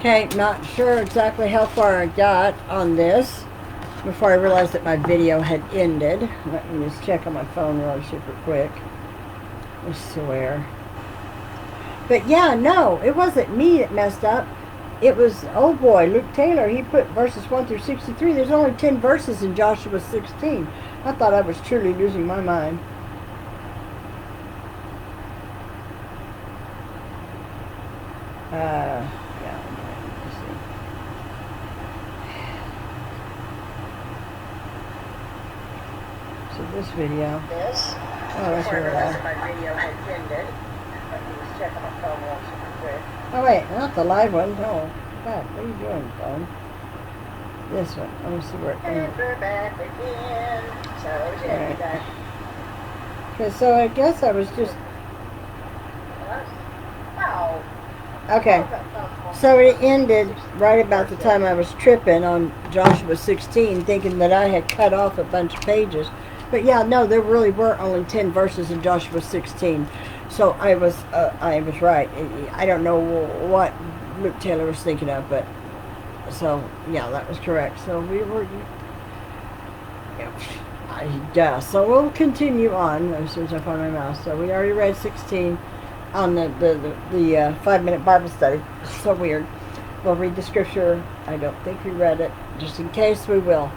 Okay, not sure exactly how far I got on this before I realized that my video had ended. Let me just check on my phone really super quick. I swear. But yeah, no, it wasn't me that messed up. It was old boy, Luke Taylor. He put verses 1 through 63. There's only 10 verses in Joshua 16. I thought I was truly losing my mind. Yeah, let's see. So this video. Oh, that's where my video had ended. Let me just check on my phone real super quick. Oh wait, not the live one. No. God, what are you doing, phone? This one. Let me see where it ended. And we're back again. So yeah, right. Okay, so I guess I was just. Wow. Okay, so it ended right about the time I was tripping on Joshua 16, thinking that I had cut off a bunch of pages. But yeah, no, there really were only 10 verses in Joshua 16. So I was right. I don't know what Luke Taylor was thinking of, but so yeah, that was correct. So we were, so we'll continue on as soon as I find my mouse. So we already read 16. On the 5-minute Bible study. It's so weird. We'll read the scripture. I don't think we read it. Just in case, we will.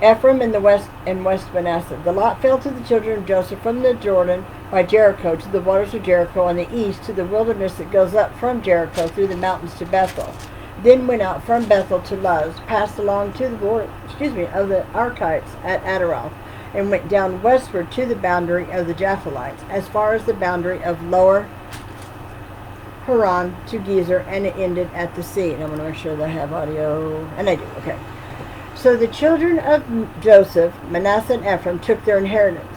Ephraim in the west and West Manasseh. The lot fell to the children of Joseph from the Jordan by Jericho to the waters of Jericho on the east to the wilderness that goes up from Jericho through the mountains to Bethel. Then went out from Bethel to Luz, passed along to the border, of the Archites at Arabah, and went down westward to the boundary of the Japhilites, as far as the boundary of Lower Haran to Gezer, and it ended at the sea. And I'm going to make sure that I have audio, and I do, okay. So the children of Joseph, Manasseh and Ephraim, took their inheritance,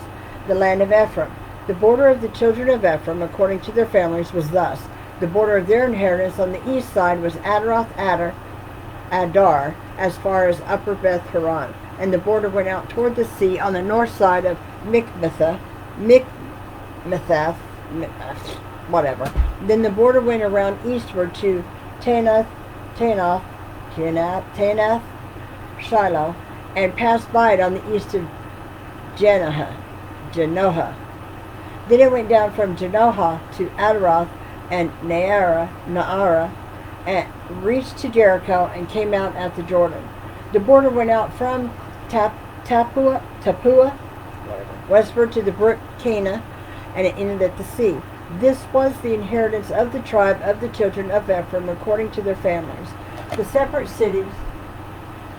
the land of Ephraim. The border of the children of Ephraim, according to their families, was thus. The border of their inheritance on the east side was Adar, as far as upper Beth Horon. And the border went out toward the sea on the north side of Mikmethath, whatever. Then the border went around eastward to Tanath, Shiloh, and passed by it on the east of Genoha. Then it went down from Genoha to Adaroth and Naara, and reached to Jericho and came out at the Jordan. The border went out from Tapua, westward to the brook Cana, and it ended at the sea. This was the inheritance of the tribe of the children of Ephraim according to their families. The separate cities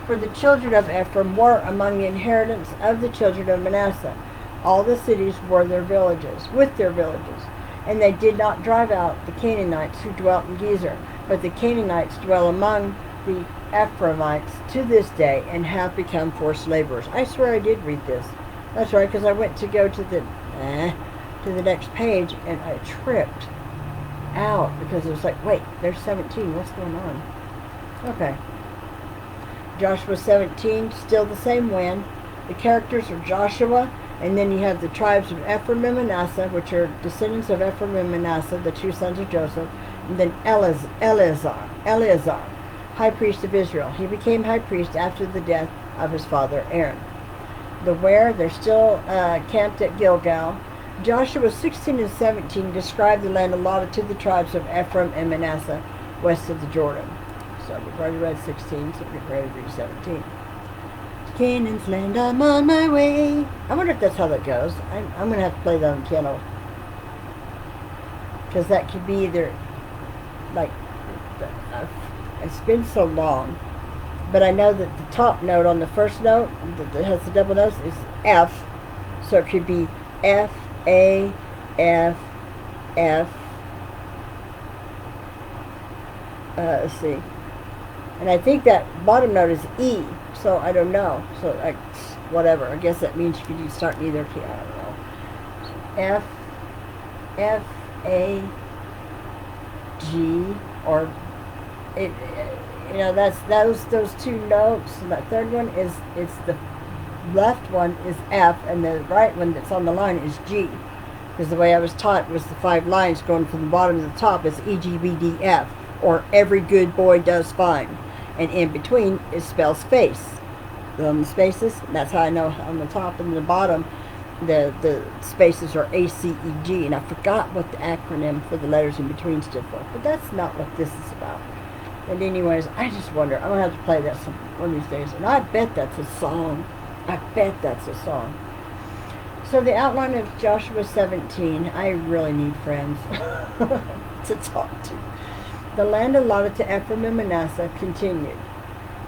for the children of Ephraim were among the inheritance of the children of Manasseh. All the cities were their villages, with their villages. And they did not drive out the Canaanites who dwelt in Gezer, but the Canaanites dwell among the Ephraimites to this day and have become forced laborers. I swear I did read this. That's right, because I went to go to the next page and I tripped out because it was like, wait, there's 17. What's going on? Okay. Joshua 17, still the same when. The characters are Joshua, and then you have the tribes of Ephraim and Manasseh, which are descendants of Ephraim and Manasseh, the two sons of Joseph, and then Eleazar, high priest of Israel. He became high priest after the death of his father Aaron. The where, they're still camped at Gilgal. Joshua 16 and 17 describe the land allotted to the tribes of Ephraim and Manasseh west of the Jordan. So we've already read 16, so we're ready to read 17. Canaan's land, I'm on my way. I wonder if that's how that goes. I'm going to have to play that on piano. Because that could be either, like, it's been so long. But I know that the top note on the first note, that has the double notes, is F. So it could be F, A, F, F. Let's see. And I think that bottom note is E. So I don't know. So like, whatever. I guess that means you could start in either key. I don't know. So F, A, G, or it. You know, that's those two notes. And that third one is, it's the left one is F, and the right one that's on the line is G. Because the way I was taught was the 5 lines going from the bottom to the top is E, G, B, D, F. or every good boy does fine. And in between, it spells face. The spaces, that's how I know on the top and the bottom, the spaces are ACEG, and I forgot what the acronym for the letters in between stood for. But that's not what this is about. And anyways, I just wonder, I'm going to have to play that one of these days. And I bet that's a song. I bet that's a song. So the outline of Joshua 17, I really need friends to talk to. The land allotted to Ephraim and Manasseh continued.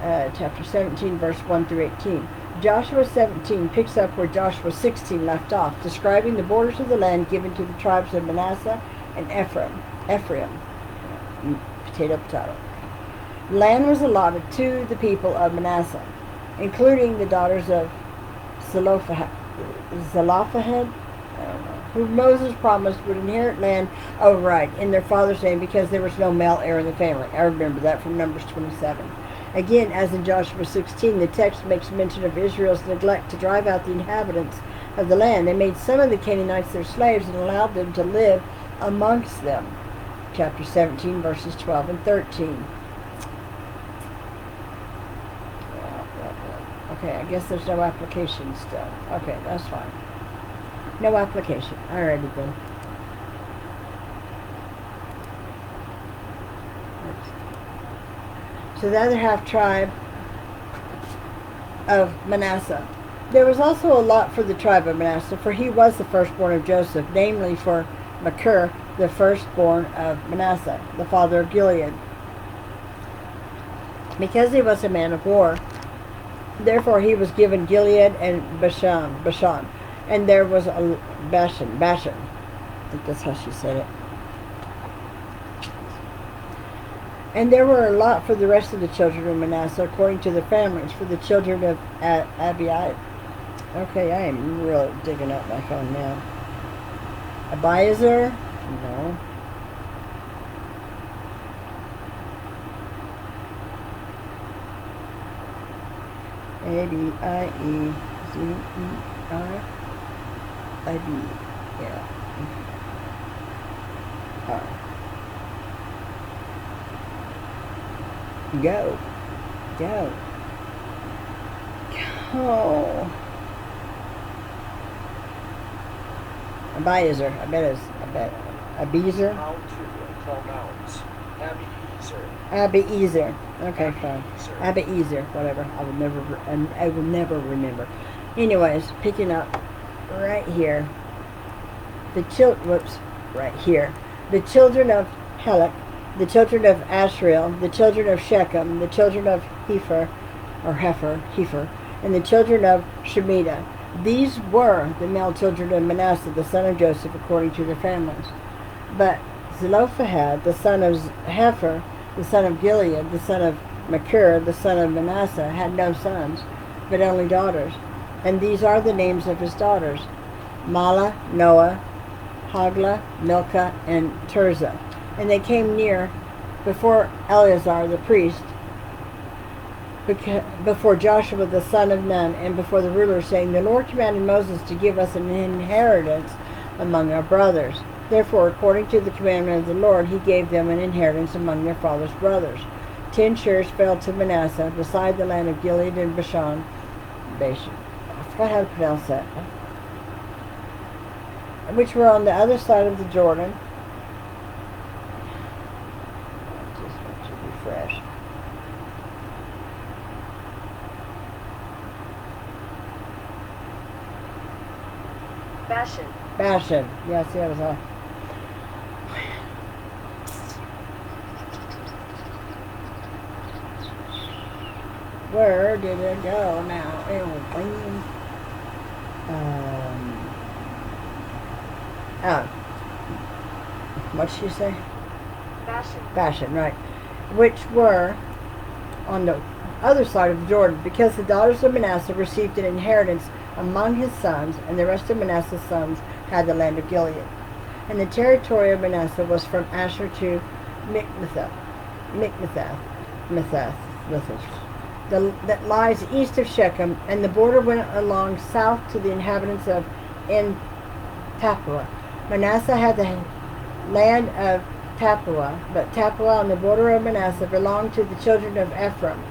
Chapter 17, verse 1 through 18. Joshua 17 picks up where Joshua 16 left off, describing the borders of the land given to the tribes of Manasseh and Ephraim. Potato. Land was allotted to the people of Manasseh, including the daughters of Zelophehad, who Moses promised would inherit land outright in their father's name because there was no male heir in the family. I remember that from Numbers 27. Again, as in Joshua 16, the text makes mention of Israel's neglect to drive out the inhabitants of the land. They made some of the Canaanites their slaves and allowed them to live amongst them. Chapter 17, verses 12 and 13. Okay, I guess there's no application still. Okay, that's fine. No application. Alrighty then. So the other half tribe of Manasseh. There was also a lot for the tribe of Manasseh, for he was the firstborn of Joseph, namely for Machir, the firstborn of Manasseh, the father of Gilead. Because he was a man of war, therefore he was given Gilead and Bashan. And there was a Bashan. I think that's how she said it. And there were a lot for the rest of the children of Manasseh, according to their families, for the children of Abiad. Okay, I am really digging up my phone now. Abiezer? No. Abiezer. IB. Yeah. All right. Go. Abiezer. I bet. Abiezer. Abiezer. Okay, fine. Abiezer. Whatever. I will never remember. Anyways, picking up right here. Right here. The children of Helek, the children of Asriel, the children of Shechem, the children of Heifer, and the children of Shemitah. These were the male children of Manasseh, the son of Joseph, according to their families. But Zelophehad, the son of Heifer, the son of Gilead, the son of Machir, the son of Manasseh, had no sons, but only daughters. And these are the names of his daughters: Mahlah, Noah, Hoglah, Milcah, and Tirzah. And they came near before Eleazar the priest, before Joshua the son of Nun, and before the rulers, saying, The Lord commanded Moses to give us an inheritance among our brothers. Therefore, according to the commandment of the Lord, he gave them an inheritance among their father's brothers. 10 shares fell to Manasseh, beside the land of Gilead and Bashan. I forgot how to pronounce that. Which were on the other side of the Jordan. Just want to refresh. Bashan. Yes, that was all. Where did it go now? What did she say? Bashan, right. Which were on the other side of the Jordan, because the daughters of Manasseh received an inheritance among his sons, and the rest of Manasseh's sons had the land of Gilead. And the territory of Manasseh was from Asher to Mikmethath, that lies east of Shechem, and the border went along south to the inhabitants of En Tappuah. Manasseh had the land of Tappuah. But Tappuah on the border of Manasseh belonged to the children of Ephraim,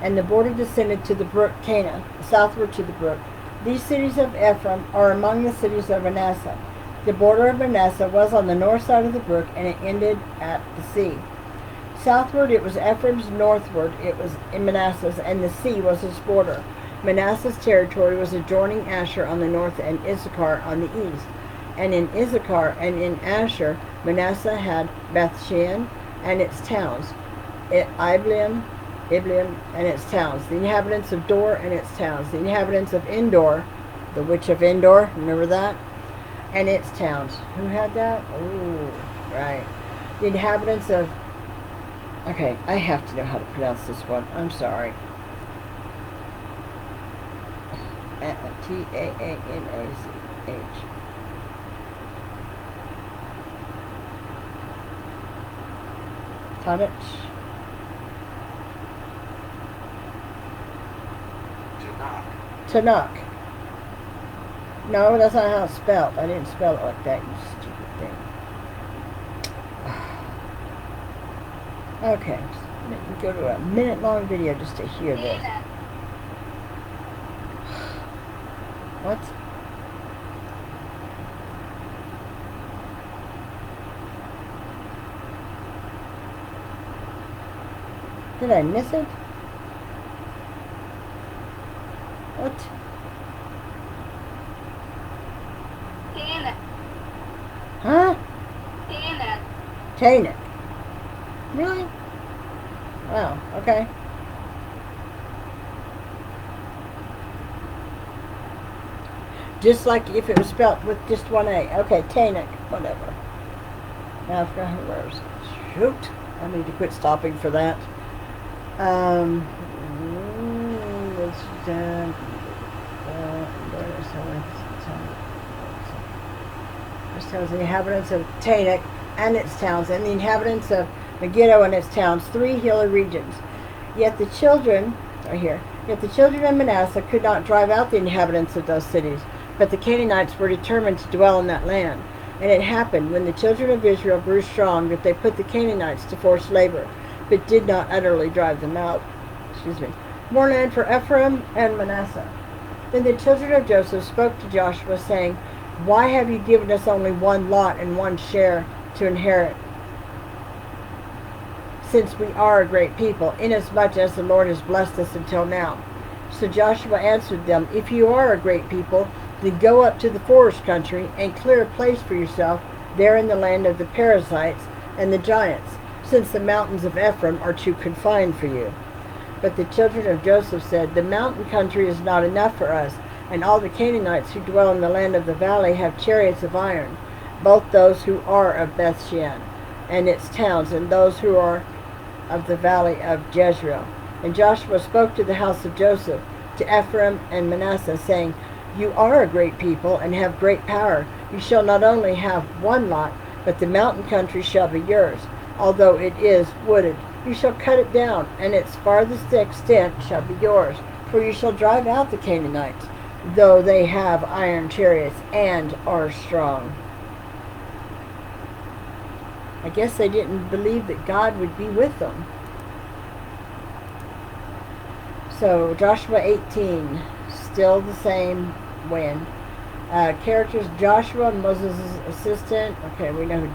and the border descended to the brook Cana, southward to the brook. These cities of Ephraim are among the cities of Manasseh. The border of Manasseh was on the north side of the brook, and it ended at the sea. Southward it was Ephraim's, northward it was in Manasseh's, and the sea was its border. Manasseh's territory was adjoining Asher on the north and Issachar on the east. And in Issachar and in Asher, Manasseh had Bethshean and its towns, Ibleam and its towns, the inhabitants of Dor and its towns, the inhabitants of Endor, the witch of Endor, remember that? And its towns. Who had that? Oh, right. The inhabitants of... Okay, I have to know how to pronounce this one. I'm sorry. Taanach. Tanakh. No, that's not how it's spelled. I didn't spell it like that, you stupid thing. Okay, let me go to a minute-long video just to hear this. What? Did I miss it? What? Huh? Taanach. Really? Wow, okay. Just like if it was spelled with just one A. Okay, Taanach, whatever. Now I've got her words. Shoot. I need to quit stopping for that. This tells the inhabitants of Taanach and its towns, and the inhabitants of Megiddo and its towns, 3 hilly regions. Yet the children, right here, yet the children of Manasseh could not drive out the inhabitants of those cities, but the Canaanites were determined to dwell in that land. And it happened, when the children of Israel grew strong, that they put the Canaanites to forced labor, but did not utterly drive them out. More land for Ephraim and Manasseh. Then the children of Joseph spoke to Joshua, saying, Why have you given us only one lot and one share to inherit, since we are a great people, inasmuch as the Lord has blessed us until now? So Joshua answered them, If you are a great people, then go up to the forest country and clear a place for yourself there in the land of the Perizzites and the giants, since the mountains of Ephraim are too confined for you. But the children of Joseph said, The mountain country is not enough for us, and all the Canaanites who dwell in the land of the valley have chariots of iron, both those who are of Bethshean and its towns, and those who are of the valley of Jezreel. And Joshua spoke to the house of Joseph, to Ephraim and Manasseh, saying, You are a great people, and have great power. You shall not only have one lot, but the mountain country shall be yours, although it is wooded. You shall cut it down, and its farthest extent shall be yours. For you shall drive out the Canaanites, though they have iron chariots and are strong. I guess they didn't believe that God would be with them. So Joshua 18, still the same when. Characters: Joshua, Moses' assistant. Okay, we know who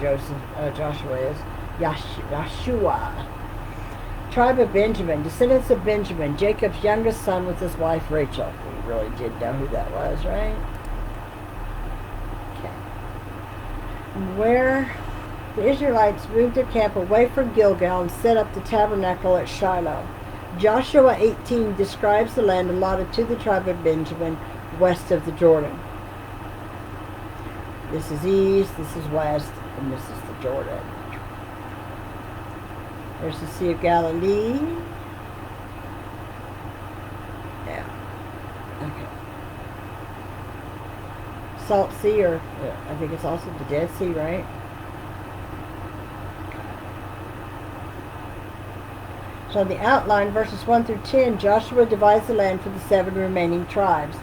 Joshua is. Yeshua. Tribe of Benjamin, descendants of Benjamin, Jacob's youngest son with his wife Rachel. We really did know who that was, right? Okay. Where the Israelites moved their camp away from Gilgal and set up the tabernacle at Shiloh. Joshua 18 describes the land allotted to the tribe of Benjamin west of the Jordan. This is east, this is west, and this is the Jordan. There's the Sea of Galilee. Yeah. Okay. Salt Sea, or I think it's also the Dead Sea, right? So in the outline, verses 1 through 10, Joshua divides the land for the 7 remaining tribes.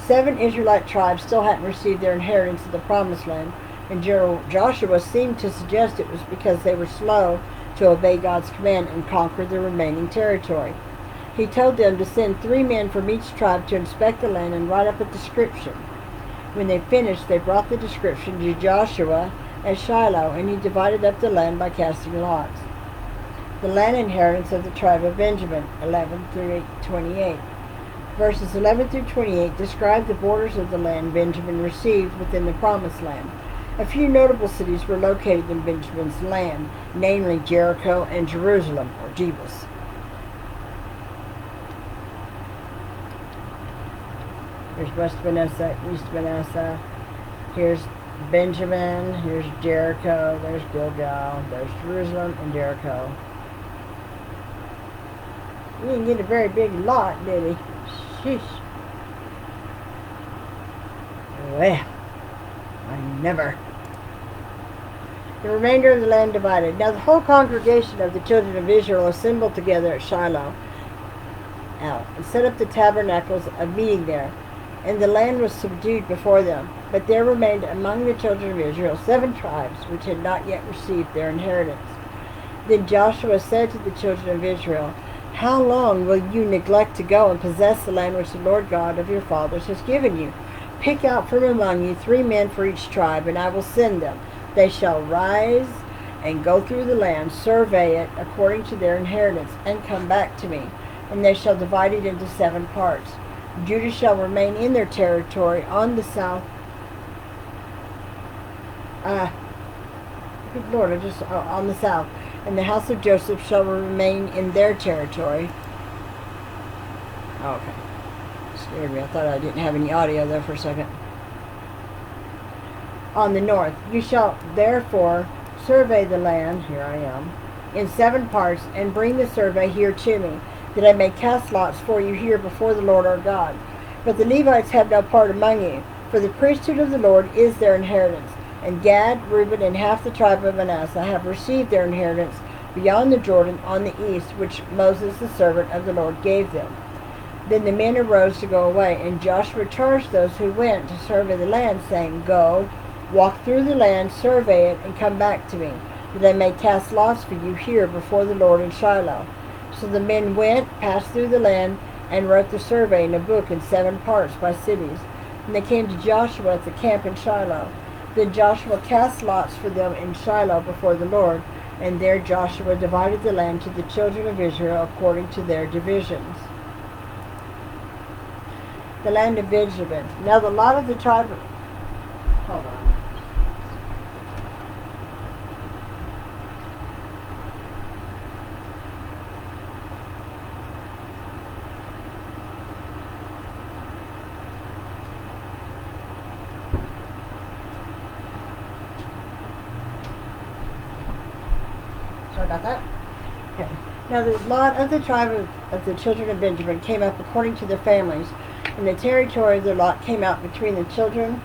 7 Israelite tribes still hadn't received their inheritance of the Promised Land. And Joshua seemed to suggest it was because they were slow to obey God's command and conquer the remaining territory. He told them to send 3 men from each tribe to inspect the land and write up a description. When they finished, they brought the description to Joshua at Shiloh, and he divided up the land by casting lots. The land inheritance of the tribe of Benjamin, 11 through 28. Verses 11 through 28 describe the borders of the land Benjamin received within the Promised Land. A few notable cities were located in Benjamin's land, namely Jericho and Jerusalem, or Jebus. Here's West Manasseh, East Manasseh. Here's Benjamin. Here's Jericho. There's Gilgal. There's Jerusalem and Jericho. He didn't get a very big lot, did he? Sheesh. Well, I never. The remainder of the land divided. Now the whole congregation of the children of Israel assembled together at Shiloh and set up the tabernacles of meeting there. And the land was subdued before them. But there remained among the children of Israel 7 tribes which had not yet received their inheritance. Then Joshua said to the children of Israel, "How long will you neglect to go and possess the land which the Lord God of your fathers has given you? Pick out from among you 3 men for each tribe, and I will send them. They shall rise and go through the land, survey it according to their inheritance, and come back to me. And they shall divide it into 7 parts. Judah shall remain in their territory on the south. Good Lord, on the south. And the house of Joseph shall remain in their territory." Oh, okay. Scared me. I thought I didn't have any audio there for a second. "On the north. You shall therefore survey the land," here I am, "in 7 parts, and bring the survey here to me, that I may cast lots for you here before the Lord our God. But the Levites have no part among you, for the priesthood of the Lord is their inheritance. And Gad, Reuben, and half the tribe of Manasseh have received their inheritance beyond the Jordan on the east, which Moses the servant of the Lord gave them." Then the men arose to go away, and Joshua charged those who went to survey the land, saying, "Go, walk through the land, survey it, and come back to me, that I may cast lots for you here before the Lord in Shiloh." So the men went, passed through the land, and wrote the survey in a book in 7 parts by cities. And they came to Joshua at the camp in Shiloh. Then Joshua cast lots for them in Shiloh before the Lord, and there Joshua divided the land to the children of Israel according to their divisions. The land of Benjamin. Now the lot of the tribe of... Hold on. About that? Okay. Now the lot of the tribe of the children of Benjamin came up according to their families, and the territory of their lot came out between the children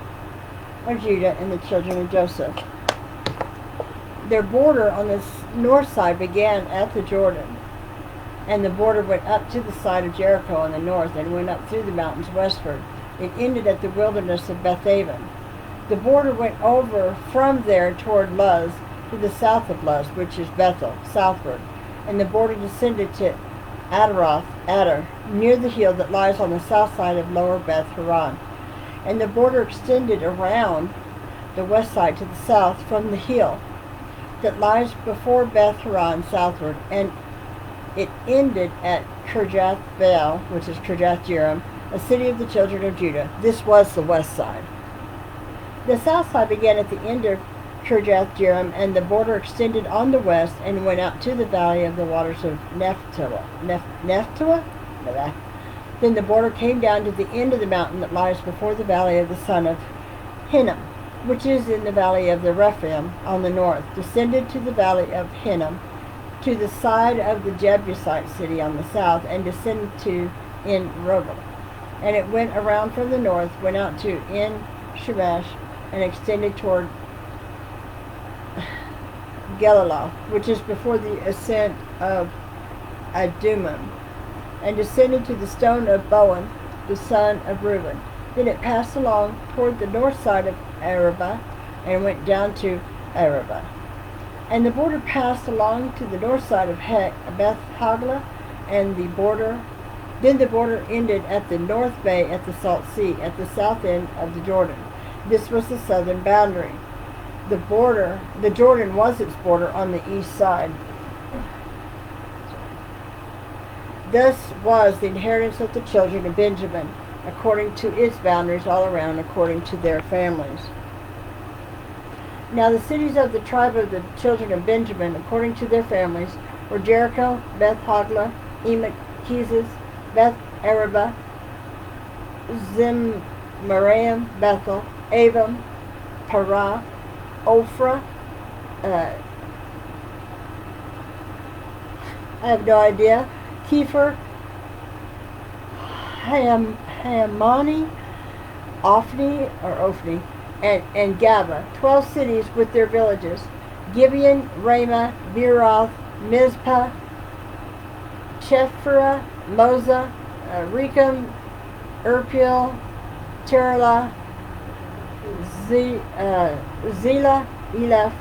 of Judah and the children of Joseph. Their border on the north side began at the Jordan, and the border went up to the side of Jericho on the north and went up through the mountains westward. It ended at the wilderness of Bethaven. The border went over from there toward Luz, to the south of Luz, which is Bethel, southward, and the border descended to Adar, near the hill that lies on the south side of lower Beth Horon. And the border extended around the west side to the south from the hill that lies before Beth Horon southward, and it ended at Kirjath Baal, which is Kirjath Jearim, a city of the children of Judah. This was the west side. The south side began at the end of Kirjath Jearim, and the border extended on the west and went out to the valley of the waters of Nephtoah. Then the border came down to the end of the mountain that lies before the valley of the son of Hinnom, which is in the valley of the Rephaim on the north, descended to the valley of Hinnom, to the side of the Jebusite city on the south, and descended to En Rogel. And it went around from the north, went out to En Shemesh, and extended toward Gelilah, which is before the ascent of Adumim, and descended to the stone of Bowen, the son of Reuben. Then it passed along toward the north side of Arabah, and went down to Arabah. And the border passed along to the north side of Beth Hagla, and then the border ended at the North Bay at the Salt Sea, at the south end of the Jordan. This was the southern boundary. The Jordan was its border on the east side. Thus was the inheritance of the children of Benjamin, according to its boundaries all around, according to their families. Now the cities of the tribe of the children of Benjamin, according to their families, were Jericho, Beth Hagla, Emek Keziz, Beth Arabah, Zemaraim, Bethel, Avim, Parah, Ophrah, I have no idea, Kepher, Hamani, Ophni, and Gaba, 12 cities with their villages, Gibeon, Ramah, Beeroth, Mizpah, Chephirah, Moza, Rechem, Erpil, Terlah, Zelah, Eleph,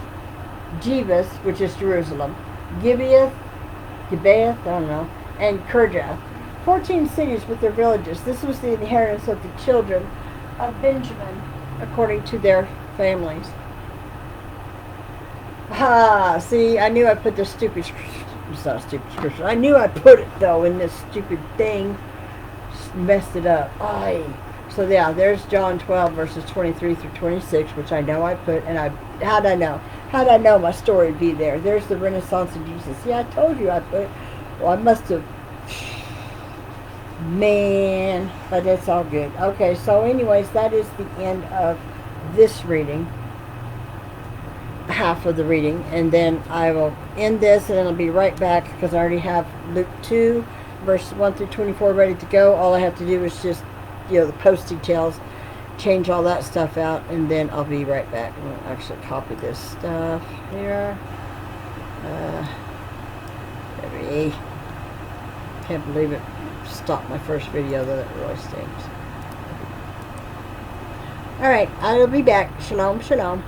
Jebus, which is Jerusalem, Gibeath, and Kirjath. 14 cities with their villages. This was the inheritance of the children of Benjamin, according to their families. See, I knew I put this stupid scripture. I knew I put it, though, in this stupid thing. Just messed it up. So, yeah, there's John 12, verses 23 through 26, which I know I put, and how'd I know? How'd I know my story would be there? There's the Renaissance of Jesus. See, I told you I put it. Well, I must have... Man, but it's all good. Okay, so anyways, that is the end of this reading. Half of the reading, and then I will end this, and then I'll be right back, because I already have Luke 2, verses 1 through 24 ready to go. All I have to do is just, the post details, change all that stuff out, and then I'll be right back. I'm going to actually copy this stuff here. Can't believe it stopped my first video, though. That really stinks. Alright, I will be back. Shalom, shalom.